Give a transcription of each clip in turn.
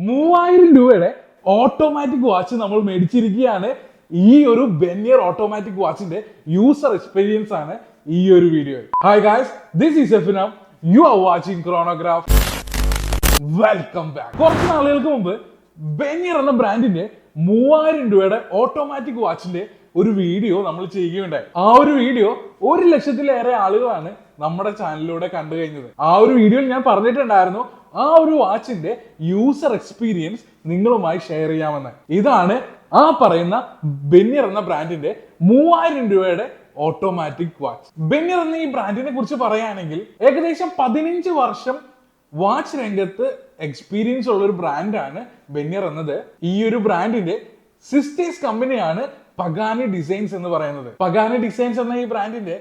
3000 രൂപയുടെ automatic watch നമ്മൾ മേടിച്ചിരിക്കുകയാണ്. ഈ ഒരു ബെന്നിയർ ഓട്ടോമാറ്റിക് വാച്ചിന്റെ യൂസർ എക്സ്പീരിയൻസ് ആണ് ഈ ഒരു വീഡിയോയിൽ. ഹായ് ഗായ്സ്, ദിസ് ഈസ് എഫിനം. You are watching chronograph. Welcome back. കുറച്ച് നാളുകൾക്ക് മുമ്പ് ബെന്നിയർ എന്ന ബ്രാൻഡിന്റെ 3000 രൂപയുടെ ഓട്ടോമാറ്റിക് വാച്ചിന്റെ ഒരു വീഡിയോ നമ്മൾ ചെയ്യുകയുണ്ടായി. ആ ഒരു വീഡിയോ 1,00,000-ലേറെ ആളുകളാണ് നമ്മുടെ ചാനലിലൂടെ കണ്ടു കഴിഞ്ഞത്. ആ ഒരു വീഡിയോയിൽ ഞാൻ പറഞ്ഞിട്ടുണ്ടായിരുന്നു ആ ഒരു വാച്ചിന്റെ യൂസർ എക്സ്പീരിയൻസ് നിങ്ങളുമായി ഷെയർ ചെയ്യാമെന്ന്. ഇതാണ് ആ പറയുന്ന ബെന്നിയർ എന്ന ബ്രാൻഡിന്റെ 3000 രൂപയുടെ ഓട്ടോമാറ്റിക് വാച്ച്. ബെന്നിയർ എന്ന ഈ ബ്രാൻഡിനെ കുറിച്ച് പറയുകയാണെങ്കിൽ ഏകദേശം 15 വർഷം വാച്ച് രംഗത്ത് എക്സ്പീരിയൻസ് ഉള്ള ഒരു ബ്രാൻഡാണ് ബെന്നിയർ എന്നത്. ഈ ഒരു ബ്രാൻഡിന്റെ സിസ്റ്റേഴ്സ് കമ്പനിയാണ് പഗാനി ഡിസൈൻസ് എന്ന് പറയുന്നത്. പഗാനി ഡിസൈൻസ് എന്ന ഈ ബ്രാൻഡിന്റെ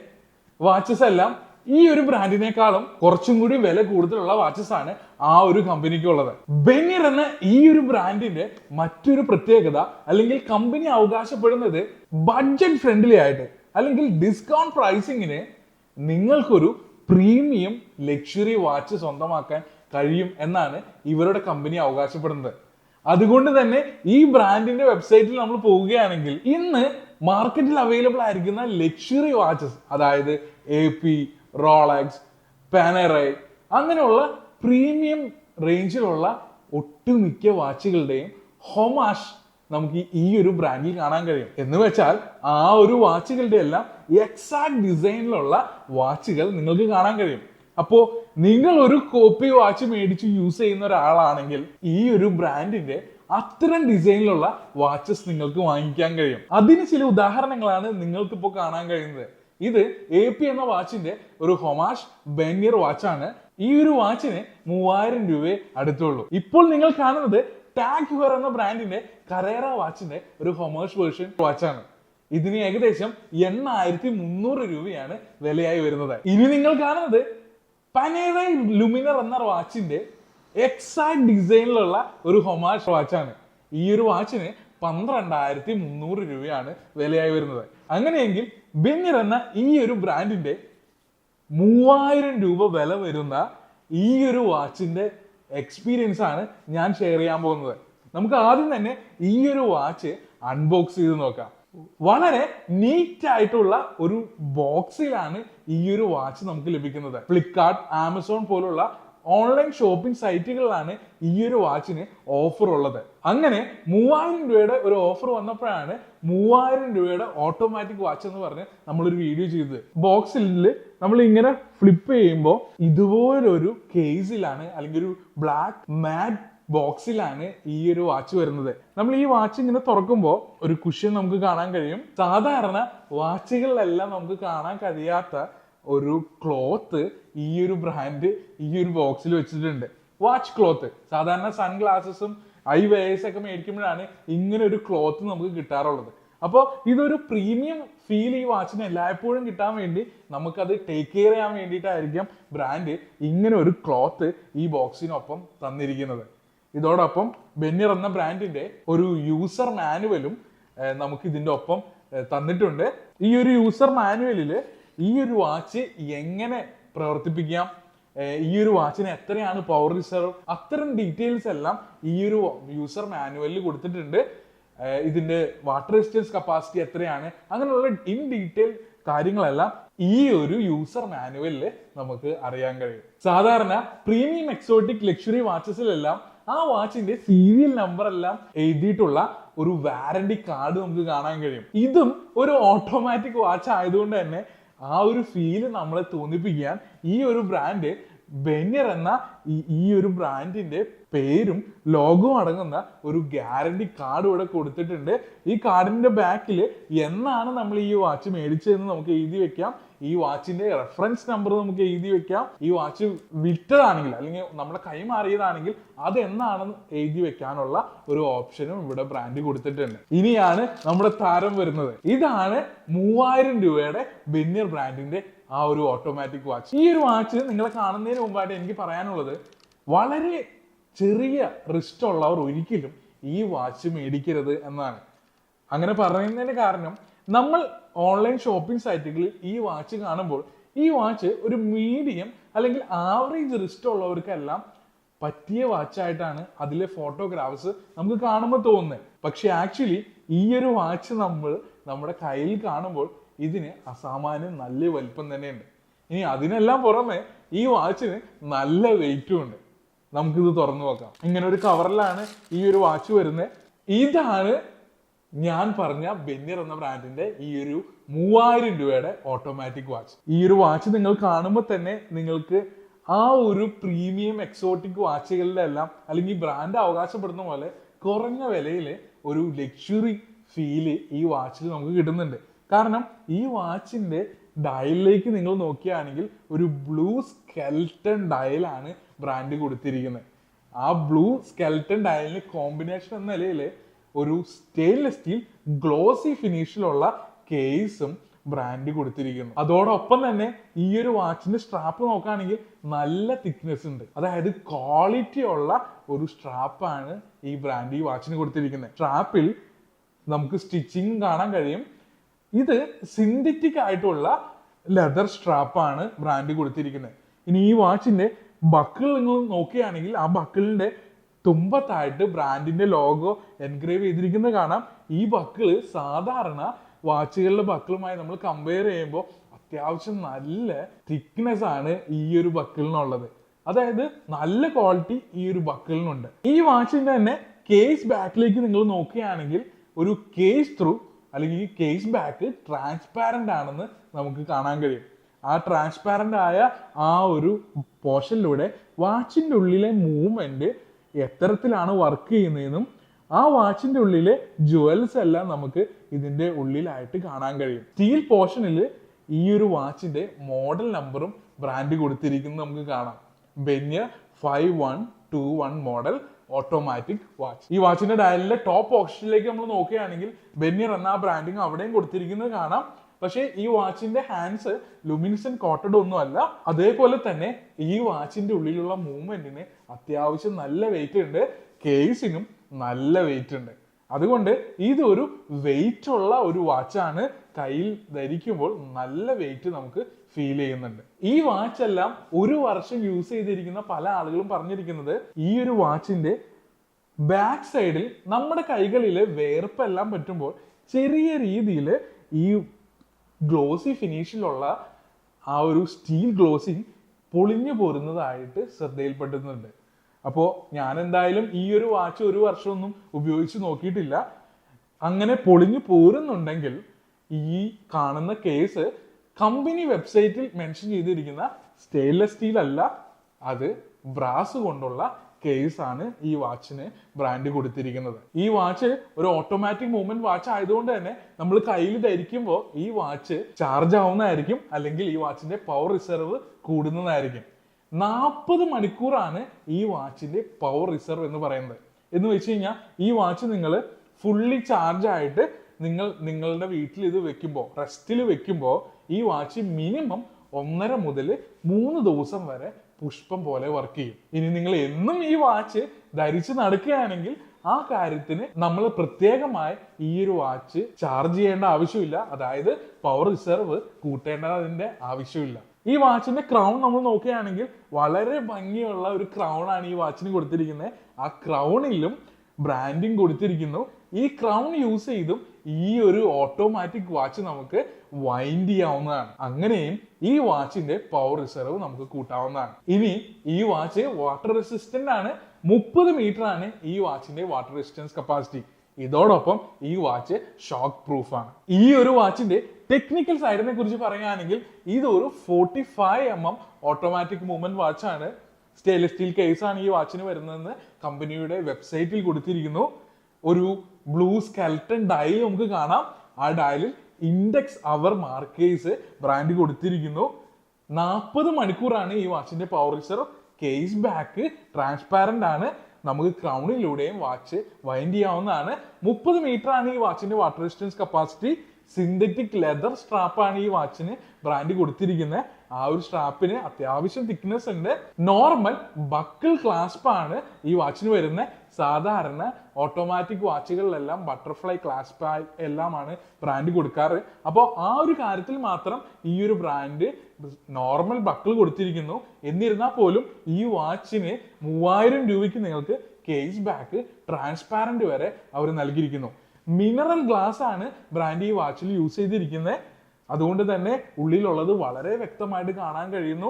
വാച്ചസ് എല്ലാം ഈ ഒരു ബ്രാൻഡിനേക്കാളും കുറച്ചും കൂടി വില കൂടുതലുള്ള വാച്ചസ് ആണ് ആ ഒരു കമ്പനിക്ക് ഉള്ളത്. ബെന്നിയർ എന്ന ഈ ഒരു ബ്രാൻഡിന്റെ മറ്റൊരു പ്രത്യേകത അല്ലെങ്കിൽ കമ്പനി അവകാശപ്പെടുന്നത് ബഡ്ജറ്റ് ഫ്രണ്ട്ലി ആയിട്ട് അല്ലെങ്കിൽ ഡിസ്കൗണ്ട് പ്രൈസിങ്ങിന് നിങ്ങൾക്കൊരു പ്രീമിയം ലക്ഷറി വാച്ച് സ്വന്തമാക്കാൻ കഴിയും എന്നാണ് ഇവരുടെ കമ്പനി അവകാശപ്പെടുന്നത്. അതുകൊണ്ട് തന്നെ ഈ ബ്രാൻഡിന്റെ വെബ്സൈറ്റിൽ നമ്മൾ പോവുകയാണെങ്കിൽ ഇന്ന് മാർക്കറ്റിൽ അവൈലബിൾ ആയിരിക്കുന്ന ലക്ഷറി വാച്ചസ്, അതായത് AP, റോളക്സ്, പാനറൈ അങ്ങനെയുള്ള പ്രീമിയം റേഞ്ചിലുള്ള ഒട്ടുമിക്ക വാച്ചുകളുടെയും ഹോമാഷ് നമുക്ക് ഈ ഒരു ബ്രാൻഡിൽ കാണാൻ കഴിയും. എന്ന് വെച്ചാൽ ആ ഒരു വാച്ചുകളുടെ എല്ലാം എക്സാക്ട് ഡിസൈനിലുള്ള വാച്ചുകൾ നിങ്ങൾക്ക് കാണാൻ കഴിയും. അപ്പോ നിങ്ങൾ ഒരു കോപ്പി വാച്ച് മേടിച്ച് യൂസ് ചെയ്യുന്ന ഒരാളാണെങ്കിൽ ഈ ഒരു ബ്രാൻഡിന്റെ അത്തരം ഡിസൈനിലുള്ള വാച്ചസ് നിങ്ങൾക്ക് വാങ്ങിക്കാൻ കഴിയും. അതിന് ചില ഉദാഹരണങ്ങളാണ് നിങ്ങൾക്ക് ഇപ്പോൾ കാണാൻ കഴിയുന്നത്. ഇത് AP എന്ന വാച്ചിന്റെ ഒരു ഹൊമാഷ് ബെന്നിയർ വാച്ചാണ്. ഈ ഒരു വാച്ചിന് 3000 രൂപയെ അടുത്തുള്ളൂ. ഇപ്പോൾ നിങ്ങൾ കാണുന്നത് ടാഗ് ഹ്യൂർ എന്ന ബ്രാൻഡിന്റെ കരേറ വാച്ചിന്റെ ഒരു ഹൊമാഷ് വേർഷൻ വാച്ചാണ്. ഇതിന് ഏകദേശം 8300 രൂപയാണ് വിലയായി വരുന്നത്. ഇനി നിങ്ങൾ കാണുന്നത് പനേറൈ ലുമിനർ എന്ന വാച്ചിന്റെ എക്സാക്ട് ഡിസൈനിലുള്ള ഒരു ഹൊമാഷ് വാച്ചാണ്. ഈ ഒരു വാച്ചിന് 12300 രൂപയാണ് വിലയായി വരുന്നത്. അങ്ങനെയെങ്കിൽ ബെന്നിയർ എന്ന ഈ ഒരു ബ്രാൻഡിന്റെ 3000 രൂപ വില വരുന്ന ഈ ഒരു വാച്ചിന്റെ എക്സ്പീരിയൻസ് ആണ് ഞാൻ ഷെയർ ചെയ്യാൻ പോകുന്നത്. നമുക്ക് ആദ്യം തന്നെ ഈ ഒരു വാച്ച് അൺബോക്സ് ചെയ്ത് നോക്കാം. വളരെ നീറ്റ് ആയിട്ടുള്ള ഒരു ബോക്സിലാണ് ഈ ഒരു വാച്ച് നമുക്ക് ലഭിക്കുന്നത്. ഫ്ലിപ്കാർട്ട്, ആമസോൺ പോലുള്ള ഓൺലൈൻ ഷോപ്പിംഗ് സൈറ്റുകളിലാണ് ഈ ഒരു വാച്ചിന് ഓഫർ ഉള്ളത്. അങ്ങനെ 3000 രൂപയുടെ ഒരു ഓഫർ വന്നപ്പോഴാണ് 3000 രൂപയുടെ ഓട്ടോമാറ്റിക് വാച്ച് എന്ന് പറഞ്ഞ് നമ്മളൊരു വീഡിയോ ചെയ്തത്. ബോക്സിൽ നമ്മൾ ഇങ്ങനെ ഫ്ലിപ്പ് ചെയ്യുമ്പോൾ ഇതുപോലൊരു കേസിലാണ് അല്ലെങ്കിൽ ഒരു ബ്ലാക്ക് മാറ്റ് ബോക്സിലാണ് ഈ ഒരു വാച്ച് വരുന്നത്. നമ്മൾ ഈ വാച്ച് ഇങ്ങനെ തുറക്കുമ്പോൾ ഒരു കുഷ്യൻ നമുക്ക് കാണാൻ കഴിയും. സാധാരണ വാച്ചുകളിലെല്ലാം നമുക്ക് കാണാൻ കഴിയാത്ത ഒരു ക്ലോത്ത് ഈ ഒരു ബ്രാൻഡ് ഈ ഒരു ബോക്സിൽ വെച്ചിട്ടുണ്ട്. Watch cloth. സാധാരണ സൺ ഗ്ലാസസും ഐ വെയേഴ്സ് ഒക്കെ മേടിക്കുമ്പോഴാണ് ഇങ്ങനെ ഒരു ക്ലോത്ത് നമുക്ക് കിട്ടാറുള്ളത്. അപ്പോൾ ഇതൊരു പ്രീമിയം ഫീൽ ഈ വാച്ചിന് എല്ലായ്പ്പോഴും കിട്ടാൻ വേണ്ടി നമുക്കത് ടേക്ക് കെയർ ചെയ്യാൻ വേണ്ടിയിട്ടായിരിക്കും ബ്രാൻഡ് ഇങ്ങനെ ഒരു ക്ലോത്ത് ഈ ബോക്സിനൊപ്പം തന്നിരിക്കുന്നത്. ഇതോടൊപ്പം ബെന്നിയർ എന്ന ബ്രാൻഡിന്റെ ഒരു യൂസർ മാനുവലും നമുക്ക് ഇതിന്റെ ഒപ്പം തന്നിട്ടുണ്ട്. ഈ ഒരു യൂസർ മാനുവലിൽ ഈ ഒരു വാച്ച് എങ്ങനെ പ്രവർത്തിപ്പിക്കാം, ഈ ഒരു വാച്ചിന് എത്രയാണ് പവർ റിസർവ്, അത്തരം ഡീറ്റെയിൽസ് എല്ലാം ഈ ഒരു യൂസർ മാനുവലിൽ കൊടുത്തിട്ടുണ്ട്. ഇതിന്റെ വാട്ടർ റെസിസ്റ്റൻസ് കപ്പാസിറ്റി എത്രയാണ്, അങ്ങനെയുള്ള ഇൻ ഡീറ്റെയിൽ കാര്യങ്ങളെല്ലാം ഈ ഒരു യൂസർ മാനുവലിൽ നമുക്ക് അറിയാൻ കഴിയും. സാധാരണ പ്രീമിയം എക്സോട്ടിക് ലക്ഷറി വാച്ചസിലെല്ലാം ആ വാച്ചിന്റെ സീരിയൽ നമ്പർ എല്ലാം എഴുതിയിട്ടുള്ള ഒരു വാറന്റി കാർഡ് നമുക്ക് കാണാൻ കഴിയും. ഇതും ഒരു ഓട്ടോമാറ്റിക് വാച്ച് ആയതുകൊണ്ട് തന്നെ ആ ഒരു ഫീല് നമ്മളെ തോന്നിപ്പിക്കാൻ ഈ ഒരു ബ്രാൻഡ് ബെന്നിയർ എന്ന ഈ ഒരു ബ്രാൻഡിന്റെ പേരും ലോഗോ അടങ്ങുന്ന ഒരു ഗ്യാരണ്ടി കാർഡ് ഇവിടെ കൊടുത്തിട്ടുണ്ട്. ഈ കാർഡിന്റെ ബാക്കിൽ എന്നാണ് നമ്മൾ ഈ വാച്ച് മേടിച്ചതെന്ന് നമുക്ക് എഴുതി വെക്കാം. ഈ വാച്ചിന്റെ റെഫറൻസ് നമ്പർ നമുക്ക് എഴുതി വെക്കാം. ഈ വാച്ച് വിറ്റതാണെങ്കിൽ അല്ലെങ്കിൽ നമ്മുടെ കൈ മാറിയതാണെങ്കിൽ അത് എന്നാണെന്ന് എഴുതി വെക്കാനുള്ള ഒരു ഓപ്ഷനും ഇവിടെ ബ്രാൻഡ് കൊടുത്തിട്ടുണ്ട്. ഇനിയാണ് നമ്മുടെ താരം വരുന്നത്. ഇതാണ് 3000 രൂപയുടെ ബെന്നിയർ ബ്രാൻഡിന്റെ ആ ഒരു ഓട്ടോമാറ്റിക് വാച്ച്. ഈ ഒരു വാച്ച് നിങ്ങളെ കാണുന്നതിന് മുമ്പായിട്ട് എനിക്ക് പറയാനുള്ളത്, വളരെ ചെറിയ റിസ്റ്റ് ഉള്ളവർ ഒരിക്കലും ഈ വാച്ച് മേടിക്കരുത് എന്നാണ്. അങ്ങനെ പറയുന്നതിന് കാരണം, നമ്മൾ ഓൺലൈൻ ഷോപ്പിംഗ് സൈറ്റുകളിൽ ഈ വാച്ച് കാണുമ്പോൾ ഈ വാച്ച് ഒരു മീഡിയം അല്ലെങ്കിൽ ആവറേജ് റിസ്റ്റ് ഉള്ളവർക്കെല്ലാം പറ്റിയ വാച്ചായിട്ടാണ് അതിലെ ഫോട്ടോഗ്രാഫ്സ് നമുക്ക് കാണുമ്പോൾ തോന്നുന്നത്. പക്ഷെ ആക്ച്വലി ഈ ഒരു വാച്ച് നമ്മുടെ കയ്യിൽ കാണുമ്പോൾ ഇതിന് അസാമാന്യം നല്ല വലിപ്പം തന്നെയുണ്ട്. ഇനി അതിനെല്ലാം പുറമെ ഈ വാച്ചിന് നല്ല വെയിറ്റും ഉണ്ട്. നമുക്കിത് തുറന്നു നോക്കാം. ഇങ്ങനെ ഒരു കവറിലാണ് ഈ ഒരു വാച്ച് വരുന്നത്. ഇതാണ് ഞാൻ പറഞ്ഞ ബെന്നിയർ എന്ന ബ്രാൻഡിന്റെ ഈ ഒരു 3000 രൂപയുടെ ഓട്ടോമാറ്റിക് വാച്ച്. ഈ ഒരു വാച്ച് നിങ്ങൾ കാണുമ്പോൾ തന്നെ നിങ്ങൾക്ക് ആ ഒരു പ്രീമിയം എക്സോട്ടിക് വാച്ചുകളുടെ എല്ലാം അല്ലെങ്കിൽ ബ്രാൻഡ് അവകാശപ്പെടുന്ന പോലെ കുറഞ്ഞ വിലയിൽ ഒരു ലക്ഷറി ഫീല് ഈ വാച്ചിൽ നമുക്ക് കിട്ടുന്നുണ്ട്. കാരണം ഈ വാച്ചിന്റെ ഡയലിലേക്ക് നിങ്ങൾ നോക്കുകയാണെങ്കിൽ ഒരു ബ്ലൂ സ്കെൽട്ടൺ ഡയലാണ് ബ്രാൻഡ് കൊടുത്തിരിക്കുന്നത്. ആ ബ്ലൂ സ്കെൽട്ടൺ ഡയലിന് കോമ്പിനേഷൻ എന്ന നിലയിൽ ഒരു സ്റ്റെയിൻലെസ് സ്റ്റീൽ ഗ്ലോസി ഫിനിഷിലുള്ള കേസും ബ്രാൻഡ് കൊടുത്തിരിക്കുന്നു. അതോടൊപ്പം തന്നെ ഈ ഒരു വാച്ചിന്റെ സ്ട്രാപ്പ് നോക്കുകയാണെങ്കിൽ നല്ല തിക്നെസ് ഉണ്ട്. അതായത് ക്വാളിറ്റി ഉള്ള ഒരു സ്ട്രാപ്പാണ് ഈ ബ്രാൻഡ് ഈ വാച്ചിന് കൊടുത്തിരിക്കുന്നത്. സ്ട്രാപ്പിൽ നമുക്ക് സ്റ്റിച്ചിങ് കാണാൻ കഴിയും. ഇത് സിന്തറ്റിക് ആയിട്ടുള്ള ലെതർ സ്ട്രാപ്പാണ് ബ്രാൻഡ് കൊടുത്തിരിക്കുന്നത്. ഇനി ഈ വാച്ചിന്റെ ബക്കിൾ നിങ്ങൾ നോക്കുകയാണെങ്കിൽ ആ ബക്കിളിന്റെ തുമ്പത്തായിട്ട് ബ്രാൻഡിന്റെ ലോഗോ എൻഗ്രേവ് ചെയ്തിരിക്കുന്നത് കാണാം. ഈ ബക്കിള് സാധാരണ വാച്ചുകളുടെ ബക്കിളുമായി നമ്മൾ കമ്പയർ ചെയ്യുമ്പോൾ അത്യാവശ്യം നല്ല തിക്നെസ് ആണ് ഈ ഒരു ബക്കിളിനുള്ളത്. അതായത് നല്ല ക്വാളിറ്റി ഈ ഒരു ബക്കിളിനുണ്ട്. ഈ വാച്ചിന്റെ തന്നെ കേസ് ബാക്കിലേക്ക് നിങ്ങൾ നോക്കുകയാണെങ്കിൽ ഒരു കേസ് ത്രൂ അല്ലെങ്കിൽ കേസ് ബാക്ക് ട്രാൻസ്പാരന്റ് ആണെന്ന് നമുക്ക് കാണാൻ കഴിയും. ആ ട്രാൻസ്പാരന്റ് ആയ ആ ഒരു പോർഷനിലൂടെ വാച്ചിന്റെ ഉള്ളിലെ മൂവ്മെന്റ് എത്തരത്തിലാണ് വർക്ക് ചെയ്യുന്നതെന്നും ആ വാച്ചിന്റെ ഉള്ളിലെ ജുവൽസ് എല്ലാം നമുക്ക് ഇതിന്റെ ഉള്ളിലായിട്ട് കാണാൻ കഴിയും. സ്റ്റീൽ പോർഷനിൽ ഈ ഒരു വാച്ചിന്റെ മോഡൽ നമ്പറും ബ്രാൻഡ് കൊടുത്തിരിക്കുന്നത് നമുക്ക് കാണാം. ബെന്നിയർ 5121 മോഡൽ ഓട്ടോമാറ്റിക് വാച്ച്. ഈ വാച്ചിന്റെ ഡയലിലെ ടോപ്പ് ഓപ്ഷനിലേക്ക് നമ്മൾ നോക്കുകയാണെങ്കിൽ ബെന്നിയർ എന്ന ബ്രാൻഡിങ് അവിടെയും കൊടുത്തിരിക്കുന്നത് കാണാം. പക്ഷേ ഈ വാച്ചിന്റെ ഹാൻഡ്സ് ലുമിനിസൻ കോട്ടഡ് ഒന്നും അല്ല. അതേപോലെ തന്നെ ഈ വാച്ചിന്റെ ഉള്ളിലുള്ള മൂവ്മെന്റിന് അത്യാവശ്യം നല്ല വെയിറ്റ് ഉണ്ട്. കേസിനും നല്ല വെയിറ്റ് ഉണ്ട്. അതുകൊണ്ട് ഇതൊരു വെയിറ്റ് ഉള്ള ഒരു വാച്ചാണ്. കയ്യിൽ ധരിക്കുമ്പോൾ നല്ല വെയിറ്റ് നമുക്ക് ഫീൽ ചെയ്യുന്നുണ്ട്. ഈ വാച്ച് എല്ലാം ഒരു വർഷം യൂസ് ചെയ്തിരിക്കുന്ന പല ആളുകളും പറഞ്ഞിരിക്കുന്നത് ഈ ഒരു വാച്ചിന്റെ ബാക്ക് സൈഡിൽ നമ്മുടെ കൈകളിൽ വേർപ്പെല്ലാം പറ്റുമ്പോൾ ചെറിയ രീതിയിൽ ഈ ഗ്ലോസി ഫിനിഷിലുള്ള ആ ഒരു സ്റ്റീൽ ഗ്ലോസിങ് പൊളിഞ്ഞു പോരുന്നതായിട്ട് ശ്രദ്ധയിൽപ്പെടുന്നുണ്ട്. അപ്പോൾ ഞാൻ എന്തായാലും ഈ ഒരു വാച്ച് ഒരു വർഷമൊന്നും ഉപയോഗിച്ച് നോക്കിയിട്ടില്ല. അങ്ങനെ പൊളിഞ്ഞു പോരുന്നുണ്ടെങ്കിൽ ഈ കാണുന്ന കേസ് കമ്പനി വെബ്സൈറ്റിൽ മെൻഷൻ ചെയ്തിരിക്കുന്ന സ്റ്റെയിൻലെസ് സ്റ്റീൽ അല്ല, അത് ബ്രാസ് കൊണ്ടുള്ള കേസാണ് ഈ വാച്ചിന് ബ്രാൻഡ് കൊടുത്തിരിക്കുന്നത്. ഈ വാച്ച് ഒരു ഓട്ടോമാറ്റിക് മൂവ്മെന്റ് വാച്ച് ആയതുകൊണ്ട് തന്നെ നമ്മൾ കയ്യിൽ ധരിക്കുമ്പോൾ ഈ വാച്ച് ചാർജ് ആവുന്നതായിരിക്കും, അല്ലെങ്കിൽ ഈ വാച്ചിന്റെ പവർ റിസർവ് കൂടുന്നതായിരിക്കും. 40 മണിക്കൂറാണ് ഈ വാച്ചിന്റെ പവർ റിസർവ് എന്ന് പറയുന്നത്. എന്ന് വെച്ച് കഴിഞ്ഞാൽ ഈ വാച്ച് നിങ്ങൾ ഫുള്ളി ചാർജ് ആയിട്ട് നിങ്ങളുടെ വീട്ടിൽ ഇത് വെക്കുമ്പോൾ, റെസ്റ്റിൽ വെക്കുമ്പോൾ ഈ വാച്ച് മിനിമം 1.5 മുതൽ 3 ദിവസം വരെ പുഷ്പം പോലെ വർക്ക് ചെയ്യും. ഇനി നിങ്ങൾ എന്നും ഈ വാച്ച് ധരിച്ച് നടക്കുകയാണെങ്കിൽ ആ കാര്യത്തിന് നമ്മൾ പ്രത്യേകമായി ഈ ഒരു വാച്ച് ചാർജ് ചെയ്യേണ്ട ആവശ്യമില്ല. അതായത് പവർ റിസർവ് കൂട്ടേണ്ടതിന്റെ ആവശ്യമില്ല. ഈ വാച്ചിന്റെ ക്രൗൺ നമ്മൾ നോക്കുകയാണെങ്കിൽ വളരെ ഭംഗിയുള്ള ഒരു ക്രൗൺ ആണ് ഈ വാച്ചിന് കൊടുത്തിരിക്കുന്നത്. ആ ക്രൗണിലും ബ്രാൻഡിങ് കൊടുത്തിരിക്കുന്നു. ഈ ക്രൗൺ യൂസ് ചെയ്തും ഈ ഒരു ഓട്ടോമാറ്റിക് വാച്ച് നമുക്ക് വൈൻഡ് ചെയ്യാവുന്നതാണ്. അങ്ങനെയും ഈ വാച്ചിന്റെ പവർ റിസർവ് നമുക്ക് കൂട്ടാവുന്നതാണ്. ഇനി ഈ വാച്ച് വാട്ടർ റെസിസ്റ്റന്റ് ആണ്. 30 മീറ്റർ ആണ് ഈ വാച്ചിന്റെ വാട്ടർ റെസിസ്റ്റൻസ് കപ്പാസിറ്റി. ഇതോടൊപ്പം ഈ വാച്ച് ഷോക്ക് പ്രൂഫ് ആണ്. ഈ ഒരു വാച്ചിന്റെ ടെക്നിക്കൽ സൈഡിനെ കുറിച്ച് പറയുകയാണെങ്കിൽ ഇതൊരു 45mm ഓട്ടോമാറ്റിക് മൂവ്മെന്റ് വാച്ചാണ്. സ്റ്റെയിൻലെസ് സ്റ്റീൽ കേസാണ് ഈ വാച്ചിന് വരുന്നതെന്ന് കമ്പനിയുടെ വെബ്സൈറ്റിൽ കൊടുത്തിരിക്കുന്നു. ഒരു ബ്ലൂ സ്കെൽട്ടൺ ഡയൽ നമുക്ക് കാണാം. ആ ഡയലിൽ ഇൻഡെക്സ് അവർ മാർക്കേഴ്സ് ബ്രാൻഡ് കൊടുത്തിരിക്കുന്നു. 40 മണിക്കൂറാണ് ഈ വാച്ചിന്റെ power reserve. Case back transparent ആണ്. നമുക്ക് ക്രൗണിലൂടെയും വാച്ച് വൈൻഡ് ചെയ്യാവുന്നതാണ്. 30 മീറ്റർ ആണ് ഈ വാച്ചിന്റെ water resistance capacity. Synthetic leather strap ആണ് ഈ വാച്ചിന് ബ്രാൻഡ് കൊടുത്തിരിക്കുന്നത്. ആ ഒരു സ്ട്രാപ്പിന് അത്യാവശ്യം തിക്നെസ് ഉണ്ട്. നോർമൽ ബക്കിൾ ക്ലാസ്പ് ആണ് ഈ വാച്ചിന് വരുന്ന. സാധാരണ ഓട്ടോമാറ്റിക് വാച്ചുകളിലെല്ലാം ബട്ടർഫ്ലൈ ക്ലാസ്പ് എല്ലാമാണ് ബ്രാൻഡ് കൊടുക്കാറ്. അപ്പോൾ ആ ഒരു കാര്യത്തിൽ മാത്രം ഈ ഒരു ബ്രാൻഡ് നോർമൽ ബക്കിൾ കൊടുത്തിരിക്കുന്നു. എന്നിരുന്നാൽ പോലും ഈ വാച്ചിന് 3000 രൂപയ്ക്ക് നിങ്ങൾക്ക് കേസ് ബാക്ക് ട്രാൻസ്പാരന്റ് വരെ അവർ നൽകിയിരിക്കുന്നു. മിനറൽ ഗ്ലാസ് ആണ് ബ്രാൻഡ് ഈ വാച്ചിൽ യൂസ് ചെയ്തിരിക്കുന്നത്. അതുകൊണ്ട് തന്നെ ഉള്ളിലുള്ളത് വളരെ വ്യക്തമായിട്ട് കാണാൻ കഴിയുന്നു.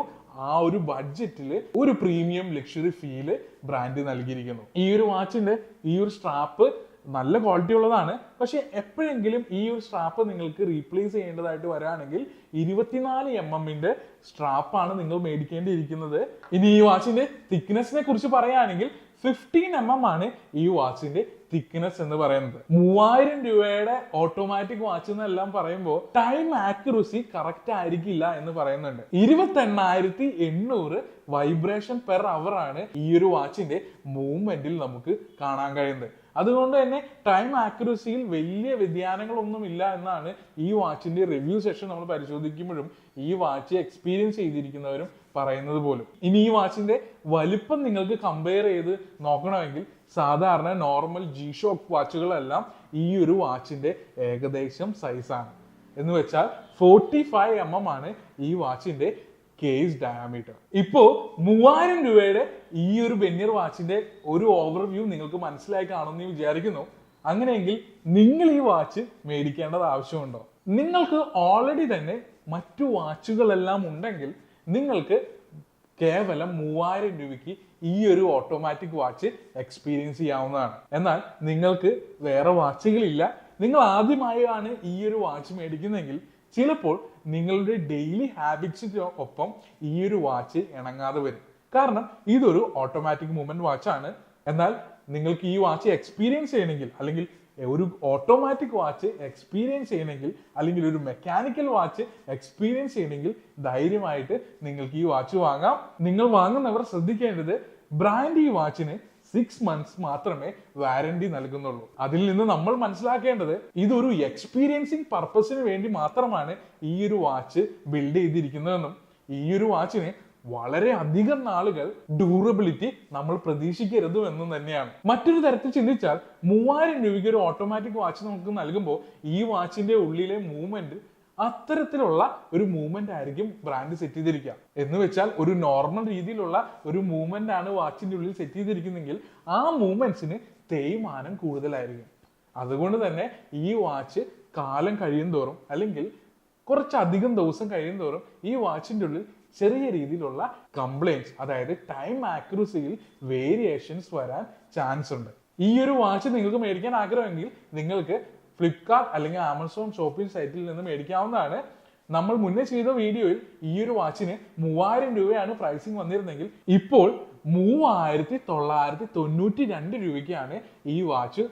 ആ ഒരു ബഡ്ജറ്റിൽ ഒരു പ്രീമിയം ലക്ഷറി ഫീല് ബ്രാൻഡ് നൽകിയിരിക്കുന്നു. ഈ ഒരു വാച്ചിന്റെ ഈ ഒരു സ്ട്രാപ്പ് നല്ല ക്വാളിറ്റി ഉള്ളതാണ്. പക്ഷെ എപ്പോഴെങ്കിലും ഈ ഒരു സ്ട്രാപ്പ് നിങ്ങൾക്ക് റീപ്ലേസ് ചെയ്യേണ്ടതായിട്ട് വരാണെങ്കിൽ 24 mm സ്ട്രാപ്പാണ് നിങ്ങൾ മേടിക്കേണ്ടിയിരിക്കുന്നത്. ഇനി ഈ വാച്ചിന്റെ തിക്നെസ്സിനെ കുറിച്ച് പറയുകയാണെങ്കിൽ 15 mm ആണ് ഈ വാച്ചിന്റെ തിക്നെസ് എന്ന് പറയുന്നത്. 3000 രൂപയുടെ ഓട്ടോമാറ്റിക് വാച്ച് എന്നെല്ലാം പറയുമ്പോൾ ടൈം ആക്യുറസി കറക്റ്റ് ആയിരിക്കില്ല എന്ന് പറയുന്നുണ്ട്. 28,800 വൈബ്രേഷൻ പെർ അവർ ആണ് ഈ ഒരു വാച്ചിന്റെ മൂവ്മെന്റിൽ നമുക്ക് കാണാൻ കഴിയുന്നത്. അതുകൊണ്ട് തന്നെ ടൈം ആക്യുറസിയിൽ വലിയ വ്യതിയാനങ്ങളൊന്നും ഇല്ല എന്നാണ് ഈ വാച്ചിന്റെ റിവ്യൂ സെഷൻ നമ്മൾ പരിശോധിക്കുമ്പോഴും ഈ വാച്ച് എക്സ്പീരിയൻസ് ചെയ്തിരിക്കുന്നവരും പറയുന്നത് പോലും. ഇനി ഈ വാച്ചിന്റെ വലിപ്പം നിങ്ങൾക്ക് കമ്പയർ ചെയ്ത് നോക്കണമെങ്കിൽ സാധാരണ നോർമൽ G-Shock വാച്ചുകളെല്ലാം ഈ ഒരു വാച്ചിന്റെ ഏകദേശം സൈസാണ്. എന്ന് വെച്ചാൽ 45 mm ആണ് ഈ വാച്ചിന്റെ കേസ് ഡയമീറ്റർ. ഇപ്പോ 3000 രൂപയുടെ ഈ ഒരു ബെന്നിയർ വാച്ചിന്റെ ഒരു ഓവർവ്യൂ നിങ്ങൾക്ക് മനസ്സിലായി കാണുമെന്ന് വിചാരിക്കുന്നു. അങ്ങനെയെങ്കിൽ നിങ്ങൾ ഈ വാച്ച് മേടിക്കേണ്ടത് ആവശ്യമുണ്ടോ? നിങ്ങൾക്ക് ഓൾറെഡി തന്നെ മറ്റു വാച്ചുകളെല്ലാം ഉണ്ടെങ്കിൽ നിങ്ങൾക്ക് കേവലം 3000 രൂപയ്ക്ക് ഈ ഒരു ഓട്ടോമാറ്റിക് വാച്ച് എക്സ്പീരിയൻസ് ചെയ്യാവുന്നതാണ്. എന്നാൽ നിങ്ങൾക്ക് വേറെ വാച്ചുകളില്ല, നിങ്ങൾ ആദ്യമായാണ് ഈ ഒരു വാച്ച് മേടിക്കുന്നെങ്കിൽ ചിലപ്പോൾ നിങ്ങളുടെ ഡെയിലി ഹാബിറ്റ്സിന് ഒപ്പം ഈ ഒരു വാച്ച് ഇണങ്ങാതെ വരും. കാരണം ഇതൊരു ഓട്ടോമാറ്റിക് മൂവ്മെന്റ് വാച്ചാണ്. എന്നാൽ നിങ്ങൾക്ക് ഈ വാച്ച് എക്സ്പീരിയൻസ് ചെയ്യണമെങ്കിൽ, അല്ലെങ്കിൽ ഒരു ഓട്ടോമാറ്റിക് വാച്ച് എക്സ്പീരിയൻസ് ചെയ്യണമെങ്കിൽ, അല്ലെങ്കിൽ ഒരു മെക്കാനിക്കൽ വാച്ച് എക്സ്പീരിയൻസ് ചെയ്യണമെങ്കിൽ ധൈര്യമായിട്ട് നിങ്ങൾക്ക് ഈ വാച്ച് വാങ്ങാം. നിങ്ങൾ വാങ്ങുന്നവർ ശ്രദ്ധിക്കേണ്ടത് ബ്രാൻഡ് ഈ വാച്ചിന് 6 months മാത്രമേ വാറന്റി നൽകുന്നുള്ളൂ. അതിൽ നിന്ന് നമ്മൾ മനസ്സിലാക്കേണ്ടത് ഇതൊരു എക്സ്പീരിയൻസിങ് പർപ്പസിന് വേണ്ടി മാത്രമാണ് ഈ ഒരു വാച്ച് ബിൽഡ് ചെയ്തിരിക്കുന്നതെന്നും ഈ ഒരു വാച്ചിന് വളരെ അധികം നാളുകൾ ഡ്യൂറബിലിറ്റി നമ്മൾ പ്രതീക്ഷിക്കരുത് എന്നും തന്നെയാണ്. മറ്റൊരു തരത്തിൽ ചിന്തിച്ചാൽ 3000 രൂപയ്ക്ക് ഒരു ഓട്ടോമാറ്റിക് വാച്ച് നമുക്ക് നൽകുമ്പോൾ ഈ വാച്ചിന്റെ ഉള്ളിലെ മൂവ്മെന്റ് അത്തരത്തിലുള്ള ഒരു മൂവ്മെന്റ് ആയിരിക്കും ബ്രാൻഡ് സെറ്റ് ചെയ്തിരിക്കുക. എന്ന് വെച്ചാൽ ഒരു നോർമൽ രീതിയിലുള്ള ഒരു മൂവ്മെന്റ് ആണ് വാച്ചിന്റെ ഉള്ളിൽ സെറ്റ് ചെയ്തിരിക്കുന്നെങ്കിൽ ആ മൂവ്മെന്റ്സിന് തേയ്മാനം കൂടുതലായിരിക്കും. അതുകൊണ്ട് തന്നെ ഈ വാച്ച് കാലം കഴിയും തോറും, അല്ലെങ്കിൽ കുറച്ചധികം ദിവസം കഴിയും തോറും ഈ വാച്ചിന്റെ ഉള്ളിൽ ചെറിയ രീതിയിലുള്ള കംപ്ലൈൻറ്റ്സ്, അതായത് ടൈം ആക്യുറസിയിൽ വേരിയേഷൻസ് വരാൻ ചാൻസ് ഉണ്ട്. ഈ ഒരു വാച്ച് നിങ്ങൾക്ക് മേടിക്കാൻ ആഗ്രഹമെങ്കിൽ നിങ്ങൾക്ക് ഫ്ലിപ്കാർട്ട് അല്ലെങ്കിൽ ആമസോൺ ഷോപ്പിംഗ് സൈറ്റിൽ നിന്ന് മേടിക്കാവുന്നതാണ്. നമ്മൾ മുന്നേ ചെയ്ത വീഡിയോയിൽ ഈ ഒരു വാച്ചിന് 3000 രൂപയാണ് പ്രൈസിങ് വന്നിരുന്നെങ്കിൽ ഇപ്പോൾ 3992 രൂപയ്ക്കാണ് ഈ വാച്ച്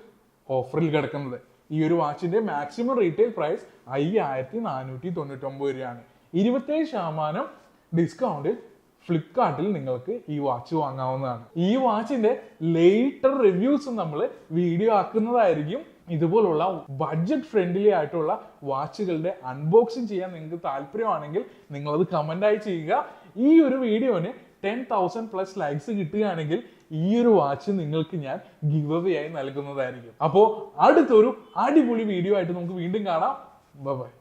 ഓഫറിൽ കിടക്കുന്നത്. ഈ ഒരു വാച്ചിന്റെ മാക്സിമം റീറ്റെയിൽ പ്രൈസ് 5499 രൂപയാണ്. 27% ഡിസ്കൗണ്ടിൽ ഫ്ലിപ്കാർട്ടിൽ നിങ്ങൾക്ക് ഈ വാച്ച് വാങ്ങാവുന്നതാണ്. ഈ വാച്ചിന്റെ ലേറ്റർ റിവ്യൂസ് നമ്മൾ വീഡിയോ ആക്കുന്നതായിരിക്കും. ഇതുപോലുള്ള ബഡ്ജറ്റ് ഫ്രണ്ട്ലി ആയിട്ടുള്ള വാച്ചുകളുടെ അൺബോക്സിംഗ് ചെയ്യാൻ നിങ്ങൾക്ക് താല്പര്യമാണെങ്കിൽ നിങ്ങളത് കമന്റായി ചെയ്യുക. ഈ ഒരു വീഡിയോന് 10,000+ ലൈക്സ് കിട്ടുകയാണെങ്കിൽ ഈ ഒരു വാച്ച് നിങ്ങൾക്ക് ഞാൻ ഗിവ് അവേ ആയി നൽകുന്നതായിരിക്കും. അപ്പോൾ അടുത്തൊരു അടിപൊളി വീഡിയോ ആയിട്ട് നമുക്ക് വീണ്ടും കാണാം. Bye bye.